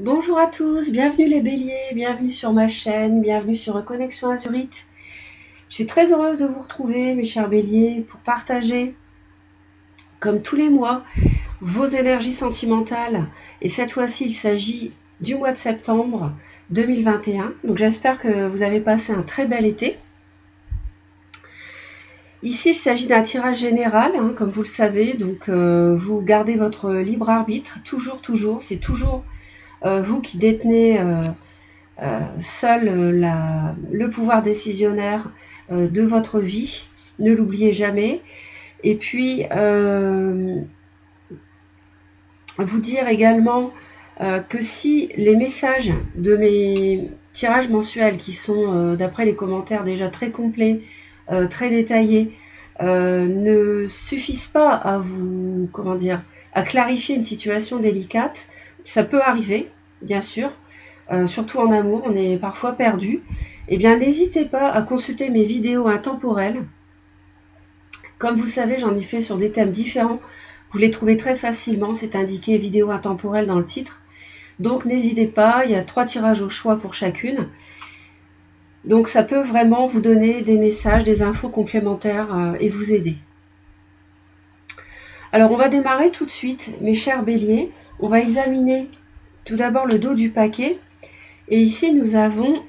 Bonjour à tous, bienvenue les béliers, bienvenue sur ma chaîne, bienvenue sur Reconnexion Azurite. Je suis très heureuse de vous retrouver mes chers béliers pour partager, comme tous les mois, vos énergies sentimentales. Et cette fois-ci, il s'agit du mois de septembre 2021. Donc j'espère que vous avez passé un très bel été. Ici, il s'agit d'un tirage général, comme vous le savez. Donc vous gardez votre libre arbitre, toujours, c'est toujours vous qui détenez seul le pouvoir décisionnaire de votre vie. Ne l'oubliez jamais. Et puis, vous dire également que si les messages de mes tirages mensuels, qui sont, d'après les commentaires, déjà très complets, très détaillés, ne suffisent pas à vous, à clarifier une situation délicate, ça peut arriver, bien sûr, surtout en amour, on est parfois perdu. Eh bien, n'hésitez pas à consulter mes vidéos intemporelles. Comme vous savez, j'en ai fait sur des thèmes différents. Vous les trouvez très facilement, c'est indiqué vidéo intemporelle dans le titre. Donc n'hésitez pas, il y a 3 tirages au choix pour chacune. Donc ça peut vraiment vous donner des messages, des infos complémentaires et vous aider. Alors on va démarrer tout de suite, mes chers béliers. On va examiner tout d'abord le dos du paquet. Et ici nous avons...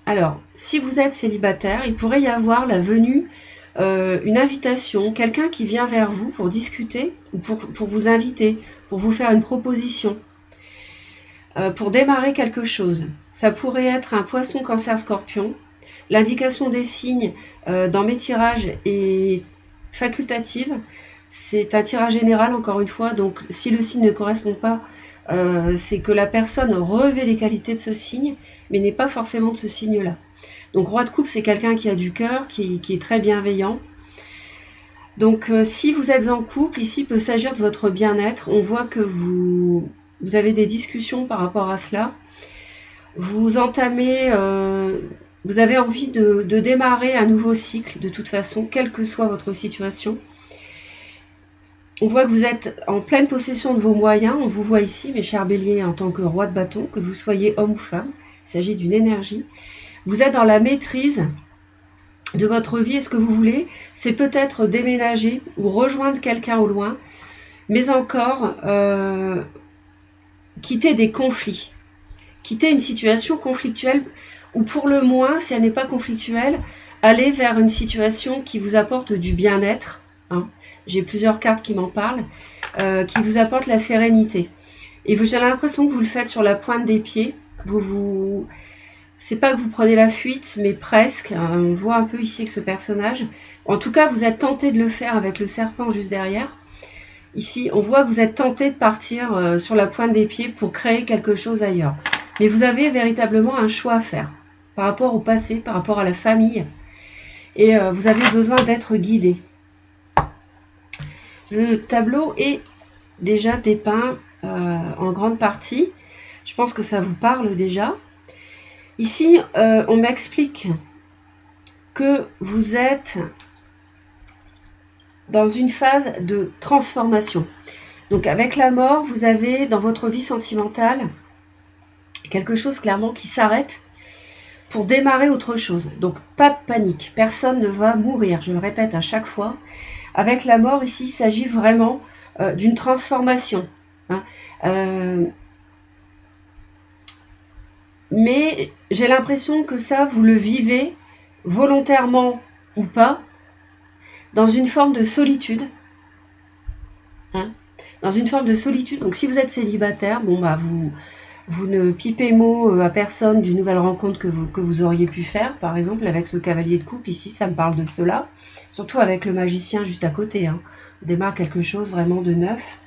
Alors, si vous êtes célibataire, il pourrait y avoir la venue, une invitation, quelqu'un qui vient vers vous pour discuter, ou pour vous inviter, pour vous faire une proposition, pour démarrer quelque chose. Ça pourrait être un poisson, cancer, scorpion. L'indication des signes dans mes tirages est facultative. C'est un tirage général, encore une fois, donc si le signe ne correspond pas, c'est que la personne revêt les qualités de ce signe, mais n'est pas forcément de ce signe-là. Donc roi de coupe, c'est quelqu'un qui a du cœur, qui est très bienveillant. Donc si vous êtes en couple, ici il peut s'agir de votre bien-être. On voit que vous avez des discussions par rapport à cela. Vous entamez, vous avez envie de démarrer un nouveau cycle, de toute façon, quelle que soit votre situation. On voit que vous êtes en pleine possession de vos moyens. On vous voit ici, mes chers béliers, en tant que roi de bâton, que vous soyez homme ou femme. Il s'agit d'une énergie. Vous êtes dans la maîtrise de votre vie. Et ce que vous voulez, c'est peut-être déménager ou rejoindre quelqu'un au loin, mais encore quitter des conflits, quitter une situation conflictuelle, ou pour le moins, si elle n'est pas conflictuelle, aller vers une situation qui vous apporte du bien-être. J'ai plusieurs cartes qui m'en parlent, qui vous apportent la sérénité. Et j'ai l'impression que vous le faites sur la pointe des pieds. C'est pas que vous prenez la fuite, mais presque. On voit un peu ici que ce personnage. En tout cas, vous êtes tenté de le faire avec le serpent juste derrière. Ici, on voit que vous êtes tenté de partir sur la pointe des pieds pour créer quelque chose ailleurs. Mais vous avez véritablement un choix à faire par rapport au passé, par rapport à la famille. Et vous avez besoin d'être guidé. Le tableau est déjà dépeint en grande partie. Je pense que ça vous parle déjà. Ici, on m'explique que vous êtes dans une phase de transformation. Donc avec la mort, vous avez dans votre vie sentimentale quelque chose clairement qui s'arrête pour démarrer autre chose. Donc pas de panique, personne ne va mourir, je le répète à chaque fois. Avec la mort, ici, il s'agit vraiment d'une transformation. Mais j'ai l'impression que ça, vous le vivez volontairement ou pas, dans une forme de solitude. Dans une forme de solitude. Donc si vous êtes célibataire, vous ne pipez mot à personne d'une nouvelle rencontre que vous auriez pu faire, par exemple avec ce cavalier de coupe, ici ça me parle de cela, surtout avec le magicien juste à côté, on démarre quelque chose vraiment de neuf,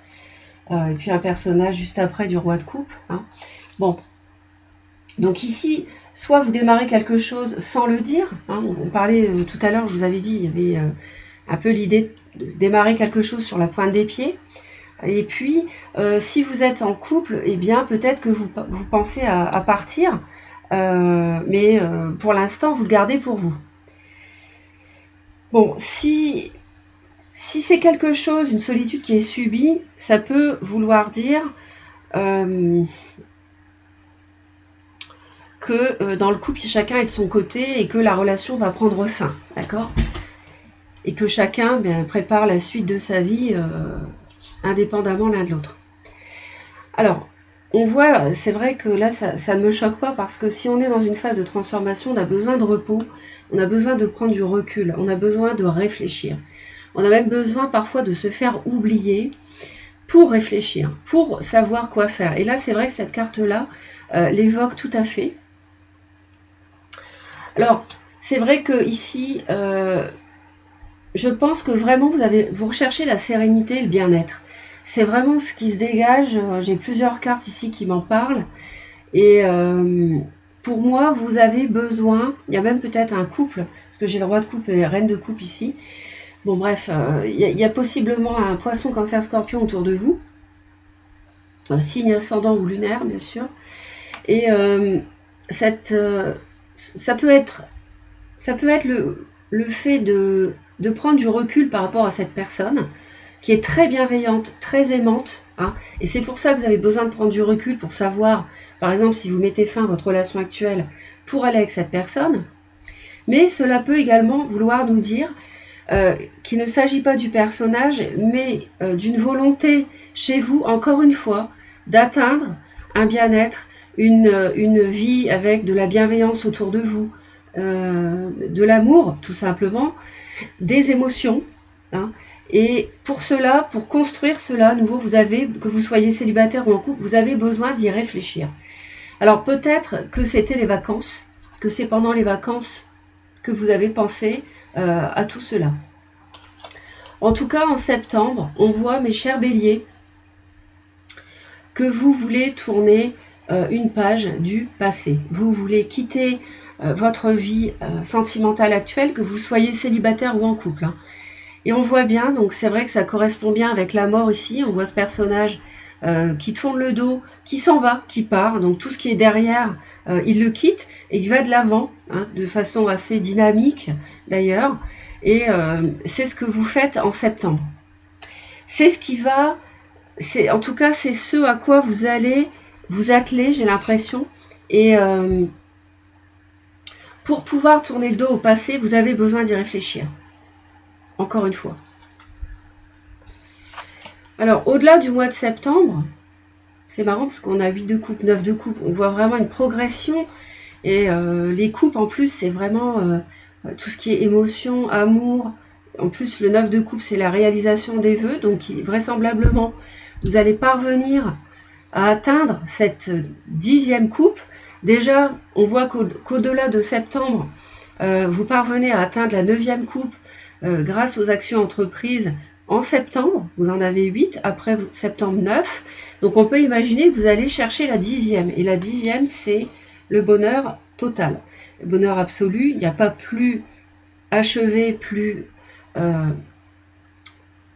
et puis un personnage juste après du roi de coupe. Bon, donc ici, soit vous démarrez quelque chose sans le dire, on parlait tout à l'heure, je vous avais dit, il y avait un peu l'idée de démarrer quelque chose sur la pointe des pieds. Et puis, si vous êtes en couple, eh bien, peut-être que vous pensez à partir, mais pour l'instant, vous le gardez pour vous. Bon, si si c'est quelque chose, une solitude qui est subie, ça peut vouloir dire que dans le couple, chacun est de son côté et que la relation va prendre fin, d'accord? Et que chacun prépare la suite de sa vie indépendamment l'un de l'autre. Alors, on voit, c'est vrai que là, ça ne me choque pas parce que si on est dans une phase de transformation, on a besoin de repos, on a besoin de prendre du recul, on a besoin de réfléchir. On a même besoin parfois de se faire oublier pour réfléchir, pour savoir quoi faire. Et là, c'est vrai que cette carte-là l'évoque tout à fait. Alors, c'est vrai que ici, je pense que vraiment vous recherchez la sérénité et le bien-être. C'est vraiment ce qui se dégage. J'ai plusieurs cartes ici qui m'en parlent. Et pour moi, vous avez besoin, il y a même peut-être un couple, parce que j'ai le roi de coupe et reine de coupe ici. Bon bref, il y a possiblement un poisson, cancer, scorpion autour de vous. Un signe ascendant ou lunaire, bien sûr. Et ça peut être le fait de prendre du recul par rapport à cette personne qui est très bienveillante, très aimante, hein, et c'est pour ça que vous avez besoin de prendre du recul pour savoir, par exemple, si vous mettez fin à votre relation actuelle pour aller avec cette personne. Mais cela peut également vouloir nous dire qu'il ne s'agit pas du personnage, mais d'une volonté chez vous, encore une fois, d'atteindre un bien-être, une vie avec de la bienveillance autour de vous, de l'amour, tout simplement, des émotions. Hein, et pour cela, pour construire cela, à nouveau, que vous soyez célibataire ou en couple, vous avez besoin d'y réfléchir. Alors peut-être que c'était les vacances, que c'est pendant les vacances que vous avez pensé à tout cela. En tout cas, en septembre, on voit, mes chers béliers, que vous voulez tourner une page du passé. Vous voulez quitter votre vie sentimentale actuelle, que vous soyez célibataire ou en couple. Hein. Et on voit bien, donc c'est vrai que ça correspond bien avec la mort ici, on voit ce personnage qui tourne le dos, qui s'en va, qui part, donc tout ce qui est derrière, il le quitte et il va de l'avant, hein, de façon assez dynamique d'ailleurs, et c'est ce que vous faites en septembre. C'est ce qui va, en tout cas c'est ce à quoi vous allez vous atteler, j'ai l'impression, et pour pouvoir tourner le dos au passé, vous avez besoin d'y réfléchir. Encore une fois. Alors, au-delà du mois de septembre, c'est marrant parce qu'on a 8 de coupe, 9 de coupe, on voit vraiment une progression. Et les coupes, en plus, c'est vraiment tout ce qui est émotion, amour. En plus, le 9 de coupe, c'est la réalisation des vœux. Donc, vraisemblablement, vous allez parvenir à atteindre cette 10e coupe. Déjà, on voit qu'au-delà de septembre, vous parvenez à atteindre la 9e coupe grâce aux actions entreprises en septembre. Vous en avez 8, après septembre 9. Donc, on peut imaginer que vous allez chercher la 10e. Et la 10e, c'est le bonheur total. Le bonheur absolu, il n'y a pas plus achevé, plus...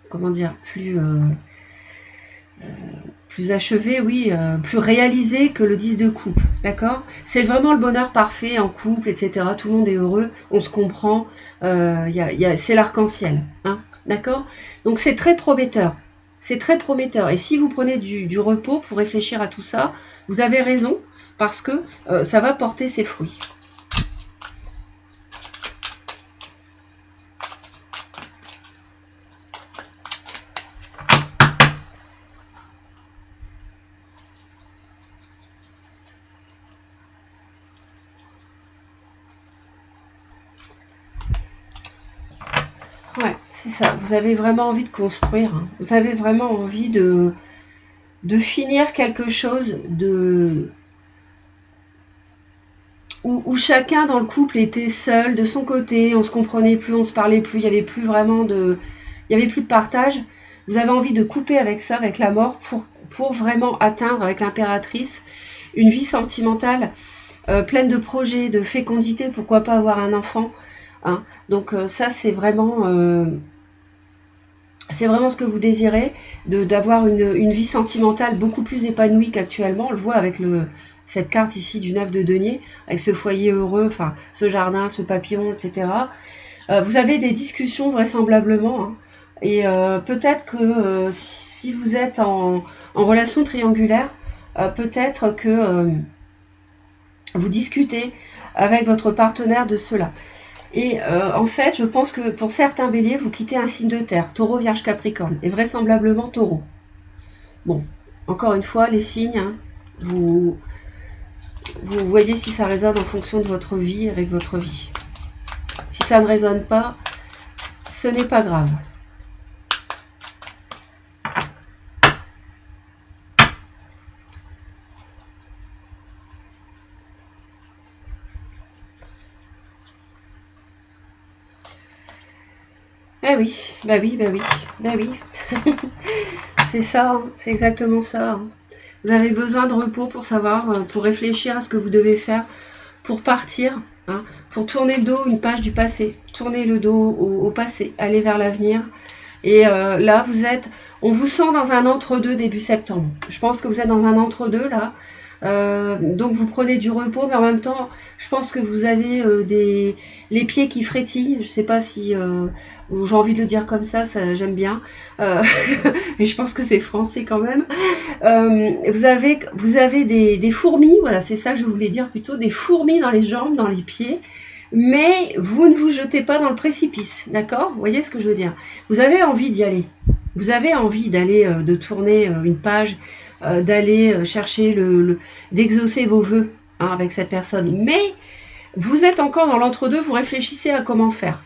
comment dire, plus achevé, oui, plus réalisé que le 10 de coupe, d'accord? C'est vraiment le bonheur parfait en couple, etc. Tout le monde est heureux, on se comprend, c'est l'arc-en-ciel, hein, d'accord? Donc c'est très prometteur, c'est très prometteur. Et si vous prenez du repos pour réfléchir à tout ça, vous avez raison, parce que ça va porter ses fruits. Ouais, c'est ça. Vous avez vraiment envie de construire. Hein. Vous avez vraiment envie de finir quelque chose où chacun dans le couple était seul, de son côté, on se comprenait plus, on se parlait plus, il n'y avait plus vraiment il y avait plus de partage. Vous avez envie de couper avec ça, avec la mort, pour vraiment atteindre avec l'impératrice une vie sentimentale pleine de projets, de fécondité, pourquoi pas avoir un enfant. Hein. Donc ça c'est vraiment ce que vous désirez, d'avoir une vie sentimentale beaucoup plus épanouie qu'actuellement. On le voit avec cette carte ici du 9 de denier, avec ce foyer heureux, enfin ce jardin, ce papillon, etc. Vous avez des discussions vraisemblablement, hein, Et peut-être que si vous êtes en relation triangulaire, peut-être que vous discutez avec votre partenaire de cela. Et en fait, je pense que pour certains béliers, vous quittez un signe de terre, taureau, vierge, capricorne, et vraisemblablement taureau. Bon, encore une fois, les signes, hein, vous voyez si ça résonne en fonction de votre vie, avec votre vie. Si ça ne résonne pas, ce n'est pas grave. Eh oui, bah oui, bah oui, bah oui. C'est ça, hein, c'est exactement ça. Hein. Vous avez besoin de repos pour savoir, pour réfléchir à ce que vous devez faire pour partir, hein, pour tourner le dos une page du passé, tourner le dos au passé, aller vers l'avenir. Et là, on vous sent dans un entre-deux début septembre. Je pense que vous êtes dans un entre-deux là. Donc vous prenez du repos, mais en même temps, je pense que vous avez les pieds qui frétillent. Je sais pas si j'ai envie de le dire comme ça j'aime bien. Mais je pense que c'est français quand même. Vous avez des fourmis, voilà, c'est ça que je voulais dire plutôt, des fourmis dans les jambes, dans les pieds. Mais vous ne vous jetez pas dans le précipice, d'accord? Vous voyez ce que je veux dire? Vous avez envie d'y aller. Vous avez envie d'aller, de tourner une page, d'aller chercher d'exaucer vos vœux, hein, avec cette personne. Mais vous êtes encore dans l'entre-deux, vous réfléchissez à comment faire.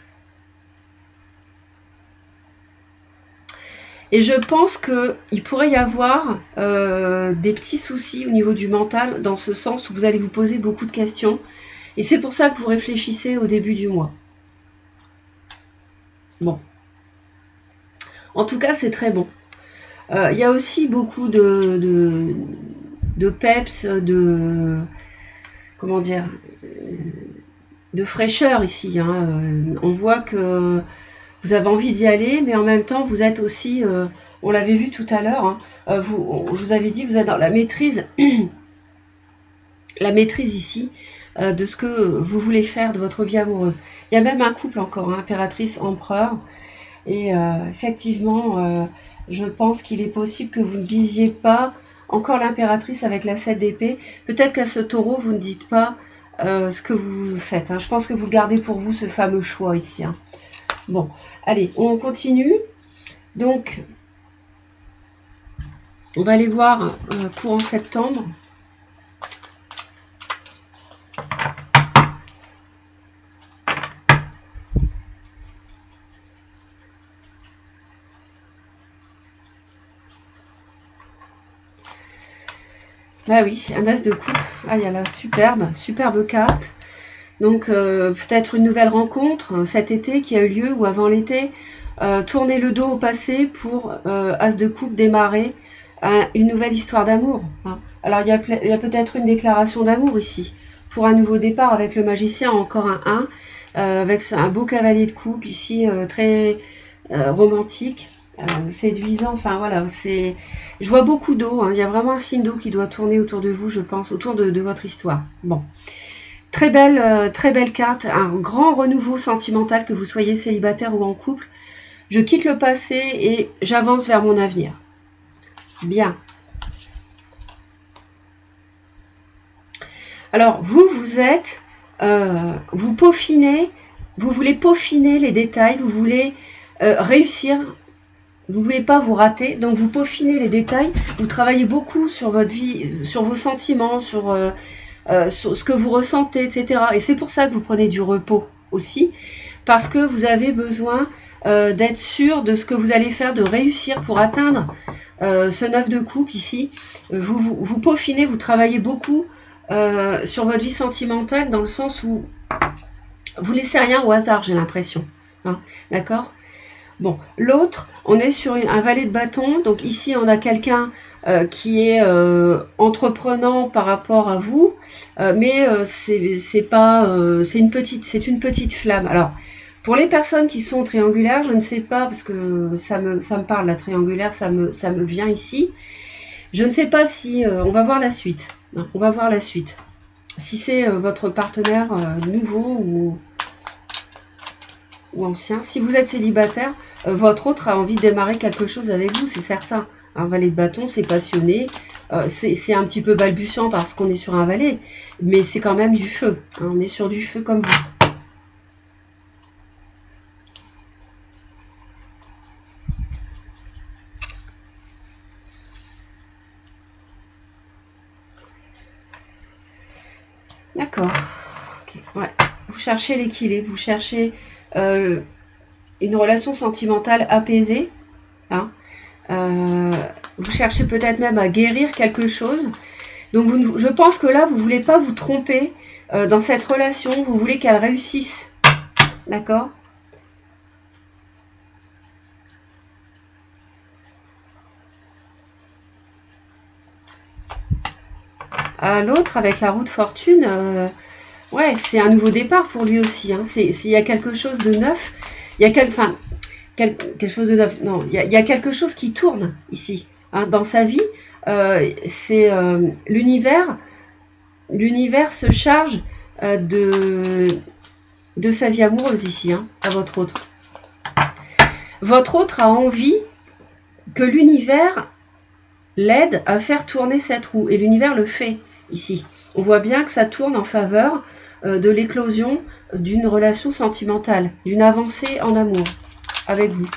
Et je pense qu'il pourrait y avoir des petits soucis au niveau du mental, dans ce sens où vous allez vous poser beaucoup de questions. Et c'est pour ça que vous réfléchissez au début du mois. Bon. En tout cas, c'est très bon. Il y a aussi beaucoup de peps, comment dire, de fraîcheur ici. Hein. On voit que vous avez envie d'y aller, mais en même temps, vous êtes aussi, on l'avait vu tout à l'heure, hein, je vous avais dit, vous êtes dans la maîtrise, ici, de ce que vous voulez faire de votre vie amoureuse. Il y a même un couple encore, hein, impératrice, empereur, et effectivement, je pense qu'il est possible que vous ne disiez pas encore l'impératrice avec la 7 d'épée. Peut-être qu'à ce taureau, vous ne dites pas ce que vous faites. Hein. Je pense que vous le gardez pour vous, ce fameux choix ici. Hein. Bon, allez, on continue. Donc, on va aller voir courant septembre. Ah oui, un as de coupe. Ah, il y a la superbe carte. Donc, peut-être une nouvelle rencontre cet été qui a eu lieu ou avant l'été. Tourner le dos au passé pour as de coupe démarrer une nouvelle histoire d'amour. Hein. Alors, il y a peut-être une déclaration d'amour ici. Pour un nouveau départ avec le magicien, encore un 1. Avec un beau cavalier de coupe ici, très romantique. Séduisant, enfin voilà, je vois beaucoup d'eau, hein. Il y a vraiment un signe d'eau qui doit tourner autour de vous, je pense, autour de votre histoire. Bon, très belle carte, un grand renouveau sentimental, que vous soyez célibataire ou en couple. Je quitte le passé et j'avance vers mon avenir. Bien. Alors, vous êtes, vous peaufinez, vous voulez peaufiner les détails, vous voulez réussir. Vous ne voulez pas vous rater, donc vous peaufinez les détails, vous travaillez beaucoup sur votre vie, sur vos sentiments, sur ce que vous ressentez, etc. Et c'est pour ça que vous prenez du repos aussi, parce que vous avez besoin d'être sûr de ce que vous allez faire, de réussir pour atteindre ce 9 de coupe ici. Vous peaufinez, vous travaillez beaucoup sur votre vie sentimentale, dans le sens où vous ne laissez rien au hasard, j'ai l'impression. Hein, d'accord ? Bon, l'autre, on est sur un valet de bâton, donc ici on a quelqu'un qui est entreprenant par rapport à vous, mais c'est une petite flamme. Alors, pour les personnes qui sont triangulaires, je ne sais pas, parce que ça me parle, la triangulaire, ça me vient ici. Je ne sais pas si, on va voir la suite. Non, on va voir la suite. Si c'est votre partenaire nouveau ou... ou ancien. Si vous êtes célibataire, votre autre a envie de démarrer quelque chose avec vous, c'est certain. Un valet de bâton, c'est passionné, c'est un petit peu balbutiant parce qu'on est sur un valet, mais c'est quand même du feu, hein, on est sur du feu comme vous. D'accord. Okay. Ouais. Vous cherchez l'équilibre, vous cherchez une relation sentimentale apaisée. Hein. Vous cherchez peut-être même à guérir quelque chose. Donc je pense que là, vous ne voulez pas vous tromper dans cette relation. Vous voulez qu'elle réussisse. D'accord ? À l'autre, avec la roue de fortune, ouais, c'est un nouveau départ pour lui aussi. Hein. Il y a quelque chose de neuf. Il y a quelque chose de neuf. Non, il y a quelque chose qui tourne ici. Hein. Dans sa vie, c'est l'univers. L'univers se charge de sa vie amoureuse ici, hein, à votre autre. Votre autre a envie que l'univers l'aide à faire tourner cette roue. Et l'univers le fait ici. On voit bien que ça tourne en faveur de l'éclosion d'une relation sentimentale, d'une avancée en amour avec vous.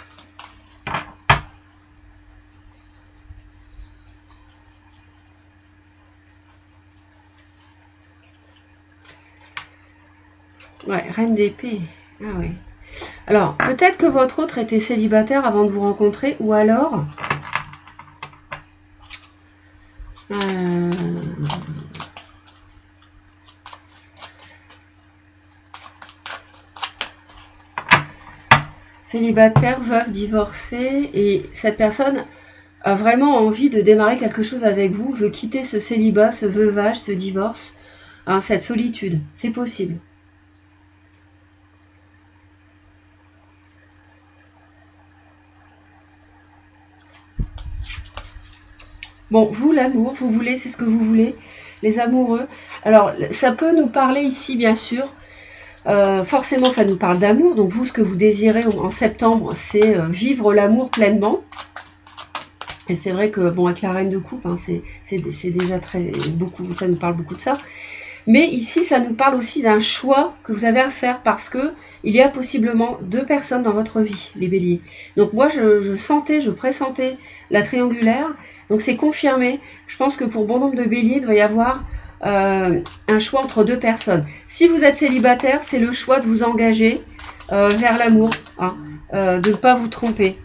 Ouais, reine d'épée. Ah ouais. Alors, peut-être que votre autre était célibataire avant de vous rencontrer, ou alors... célibataire, veuve, divorcée, et cette personne a vraiment envie de démarrer quelque chose avec vous, veut quitter ce célibat, ce veuvage, ce divorce, hein, cette solitude. C'est possible. Bon, vous, l'amour, vous voulez, c'est ce que vous voulez, les amoureux. Alors, ça peut nous parler ici, bien sûr. Forcément, ça nous parle d'amour. Donc, vous, ce que vous désirez en septembre, c'est vivre l'amour pleinement. Et c'est vrai que, bon, avec la reine de coupe, hein, c'est déjà beaucoup, ça nous parle beaucoup de ça. Mais ici, ça nous parle aussi d'un choix que vous avez à faire parce que il y a possiblement 2 personnes dans votre vie, les béliers. Donc moi, je pressentais la triangulaire. Donc c'est confirmé. Je pense que pour bon nombre de béliers, il doit y avoir un choix entre 2 personnes. Si vous êtes célibataire, c'est le choix de vous engager vers l'amour, hein, de ne pas vous tromper.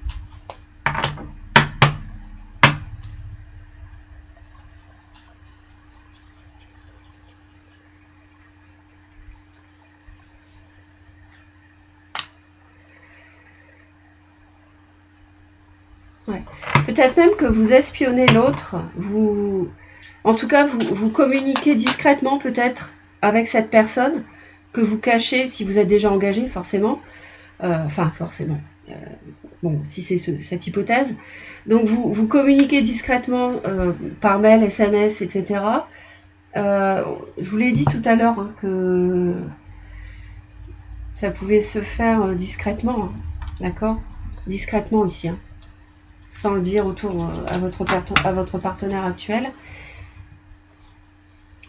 Ouais. Peut-être même que vous espionnez l'autre, en tout cas, vous communiquez discrètement peut-être avec cette personne que vous cachez si vous êtes déjà engagé, forcément. Forcément. Bon, si c'est cette hypothèse. Donc, vous communiquez discrètement par mail, SMS, etc. Je vous l'ai dit tout à l'heure hein, que ça pouvait se faire discrètement. Hein, d'accord ? Discrètement ici. Hein. Sans le dire autour à votre partenaire actuel.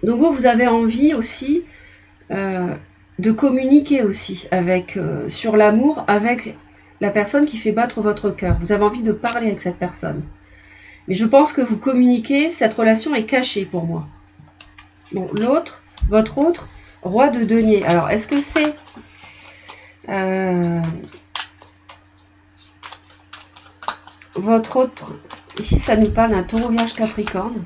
Donc vous avez envie aussi de communiquer aussi sur l'amour avec la personne qui fait battre votre cœur. Vous avez envie de parler avec cette personne. Mais je pense que vous communiquez, cette relation est cachée pour moi. Bon, votre autre, roi de denier. Alors, est-ce que c'est... votre autre, ici ça nous parle d'un taureau vierge capricorne.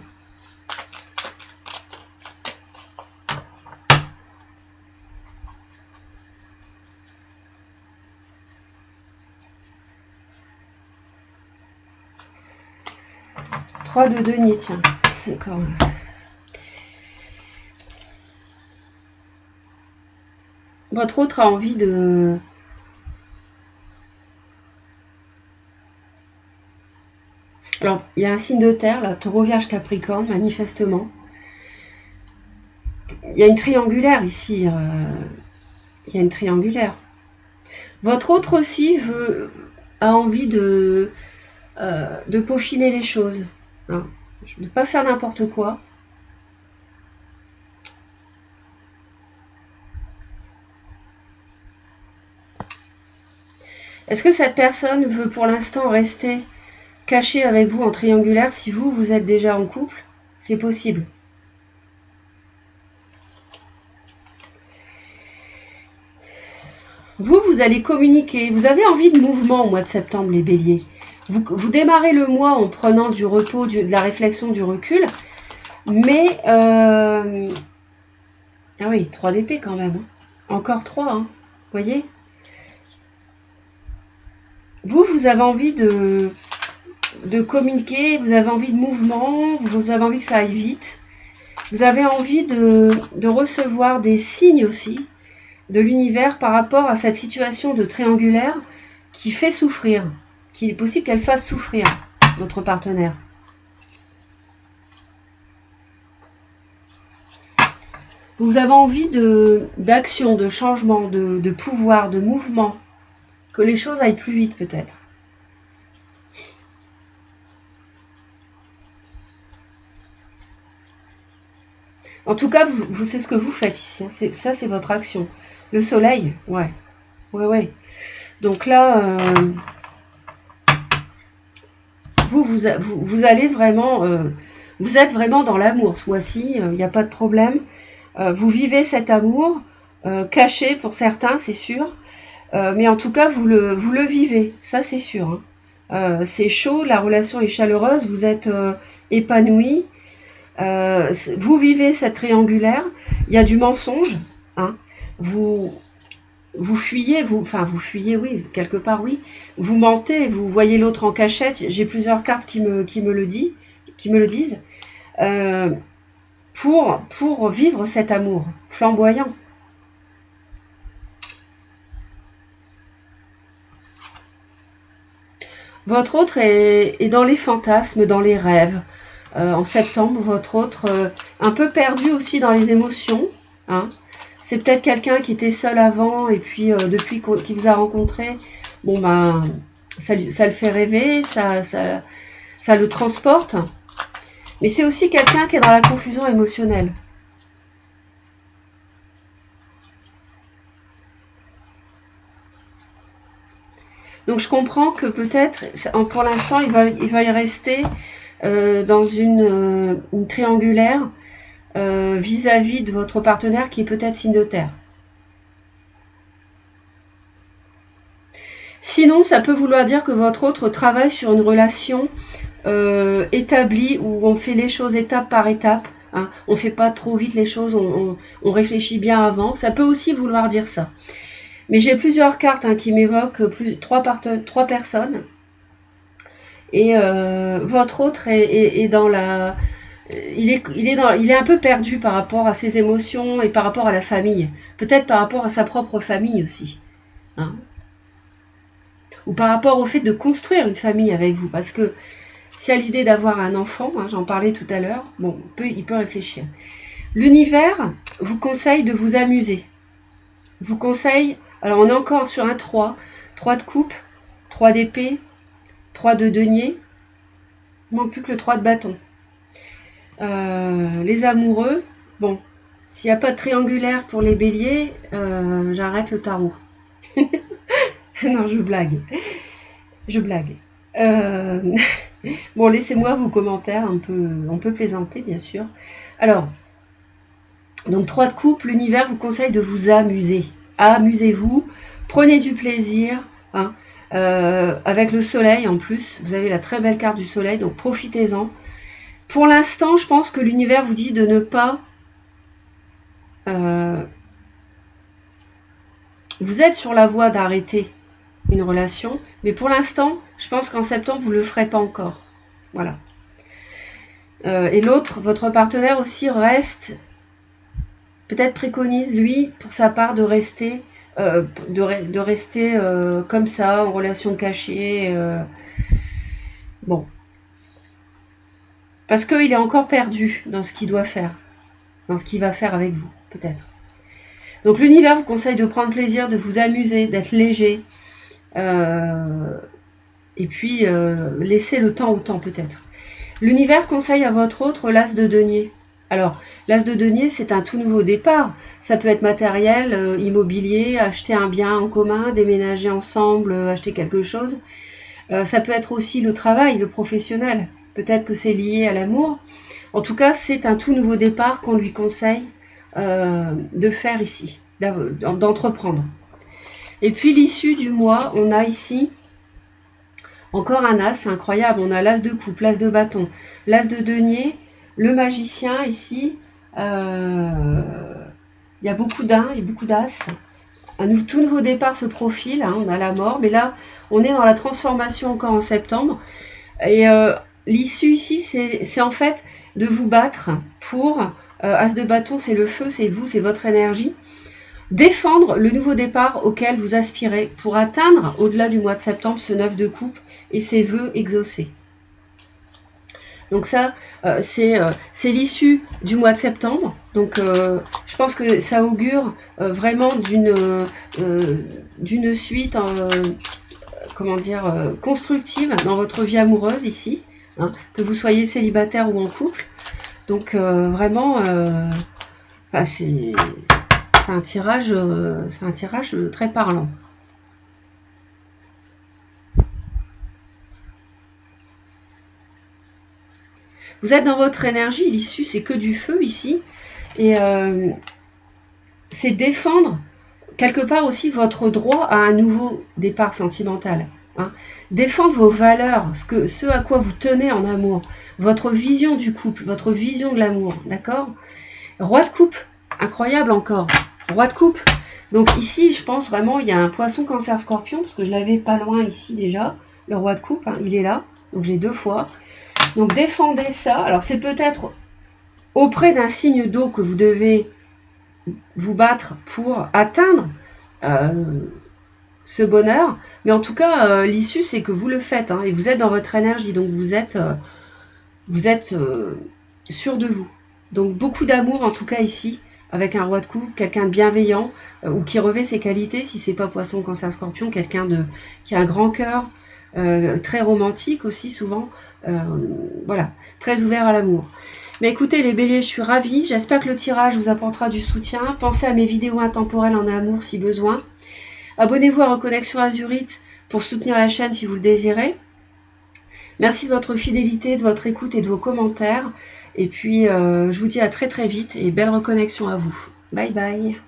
De denier, tiens. D'accord. Votre autre a envie de... Alors, il y a un signe de terre, là, taureau, vierge, capricorne, manifestement. Il y a une triangulaire ici. Il y a une triangulaire. Votre autre aussi a envie de peaufiner les choses. Hein. De ne pas faire n'importe quoi. Est-ce que cette personne veut pour l'instant rester cachée avec vous en triangulaire si vous êtes déjà en couple? C'est possible. Vous allez communiquer. Vous avez envie de mouvement au mois de septembre, les béliers. Vous démarrez le mois en prenant du repos, de la réflexion, du recul. Mais, ah oui, 3 d'épée quand même. Encore 3, hein. Vous voyez? Vous avez envie de communiquer, vous avez envie de mouvement, vous avez envie que ça aille vite. Vous avez envie de recevoir des signes aussi de l'univers par rapport à cette situation de triangulaire qui fait souffrir, qu'il est possible qu'elle fasse souffrir votre partenaire. Vous avez envie d'action, de changement, de pouvoir, de mouvement, que les choses aillent plus vite peut-être. En tout cas, vous c'est ce que vous faites ici. Hein. Ça, c'est votre action. Le soleil, ouais. Ouais. Donc là, vous allez vraiment... vous êtes vraiment dans l'amour ce mois-ci, il n'y a pas de problème. Vous vivez cet amour, caché pour certains, c'est sûr. Mais en tout cas, vous le vivez, ça c'est sûr. Hein. C'est chaud, la relation est chaleureuse, vous êtes épanoui. Vous vivez cette triangulaire, il y a du mensonge, hein. Vous fuyez, vous fuyez, oui, quelque part, oui. Vous mentez, vous voyez l'autre en cachette. J'ai plusieurs cartes qui me le disent, pour vivre cet amour flamboyant. Votre autre est dans les fantasmes, dans les rêves. En septembre, votre autre, un peu perdu aussi dans les émotions. Hein. C'est peut-être quelqu'un qui était seul avant et puis depuis qu'il vous a rencontré, bon ben, ça le fait rêver, ça le transporte. Mais c'est aussi quelqu'un qui est dans la confusion émotionnelle. Donc je comprends que peut-être, pour l'instant, il va y rester dans une triangulaire vis-à-vis de votre partenaire qui est peut-être signe de terre. Sinon, ça peut vouloir dire que votre autre travaille sur une relation établie où on fait les choses étape par étape. Hein. On ne fait pas trop vite les choses, on réfléchit bien avant. Ça peut aussi vouloir dire ça. Mais j'ai plusieurs cartes qui m'évoquent trois personnes. Et votre autre est dans la... Il est un peu perdu par rapport à ses émotions et par rapport à la famille. Peut-être par rapport à sa propre famille aussi. Hein. Ou par rapport au fait de construire une famille avec vous. Parce que s'il y a l'idée d'avoir un enfant, j'en parlais tout à l'heure, bon, il peut réfléchir. L'univers vous conseille de vous amuser. Vous conseille, alors on est encore sur un 3 de coupe, 3 d'épée, 3 de denier, il ne manque plus que le 3 de bâton. Les amoureux, bon, s'il n'y a pas de triangulaire pour les béliers, j'arrête le tarot. Non, je blague. Bon, laissez-moi vos commentaires, on peut plaisanter, bien sûr. Alors, donc 3 de coupe, l'univers vous conseille de vous amuser. Amusez-vous, prenez du plaisir, hein, avec le soleil en plus. Vous avez la très belle carte du soleil, donc profitez-en. Pour l'instant, je pense que l'univers vous dit de ne pas... vous êtes sur la voie d'arrêter une relation, mais pour l'instant, je pense qu'en septembre, vous ne le ferez pas encore. Voilà. Et l'autre, votre partenaire aussi reste... Peut-être préconise, lui, pour sa part, de rester, comme ça, en relation cachée. Bon. Parce qu'il est encore perdu dans ce qu'il doit faire, dans ce qu'il va faire avec vous, peut-être. Donc l'univers vous conseille de prendre plaisir, de vous amuser, d'être léger. Et puis laisser le temps au temps peut-être. L'univers conseille à votre autre l'as de denier. Alors, l'as de denier, c'est un tout nouveau départ. Ça peut être matériel, immobilier, acheter un bien en commun, déménager ensemble, acheter quelque chose. Ça peut être aussi le travail, le professionnel. Peut-être que c'est lié à l'amour. En tout cas, c'est un tout nouveau départ qu'on lui conseille de faire ici, d'entreprendre. Et puis l'issue du mois, on a ici encore un as, c'est incroyable. On a l'as de coupe, l'as de bâton, l'as de denier, le magicien ici. Il y a beaucoup d'as, il y a beaucoup d'as. Un tout nouveau départ se profile, hein, on a la mort, mais là, on est dans la transformation encore en septembre. Et l'issue ici, c'est en fait de vous battre pour... as de bâton, c'est le feu, c'est vous, c'est votre énergie. Défendre le nouveau départ auquel vous aspirez pour atteindre, au-delà du mois de septembre, ce 9 de coupe et ses vœux exaucés. Donc ça, c'est l'issue du mois de septembre. Donc je pense que ça augure vraiment d'une suite, comment dire, constructive dans votre vie amoureuse ici, hein, que vous soyez célibataire ou en couple. Donc vraiment, c'est un tirage très parlant. Vous êtes dans votre énergie, l'issue c'est que du feu ici, et c'est défendre quelque part aussi votre droit à un nouveau départ sentimental. Hein. Défendre vos valeurs, ce à quoi vous tenez en amour, votre vision du couple, votre vision de l'amour, d'accord? Roi de coupe, incroyable encore. Roi de coupe. Donc ici, je pense vraiment, il y a un poisson, cancer, scorpion, parce que je l'avais pas loin ici déjà, le roi de coupe, hein, il est là, donc j'ai 2 fois. Donc défendez ça. Alors c'est peut-être auprès d'un signe d'eau que vous devez vous battre pour atteindre ce bonheur, mais en tout cas, l'issue, c'est que vous le faites, hein, et vous êtes dans votre énergie, donc vous êtes sûr de vous. Donc beaucoup d'amour, en tout cas ici, avec un roi de coupe, quelqu'un de bienveillant, ou qui revêt ses qualités, si c'est pas poisson, cancer, scorpion, quelqu'un qui a un grand cœur, très romantique aussi souvent, voilà, très ouvert à l'amour. Mais écoutez les béliers, je suis ravie, j'espère que le tirage vous apportera du soutien. Pensez à mes vidéos intemporelles en amour si besoin. Abonnez-vous à Reconnexion Azurite pour soutenir la chaîne si vous le désirez. Merci de votre fidélité, de votre écoute et de vos commentaires. Et puis, je vous dis à très très vite et belle reconnexion à vous. Bye bye.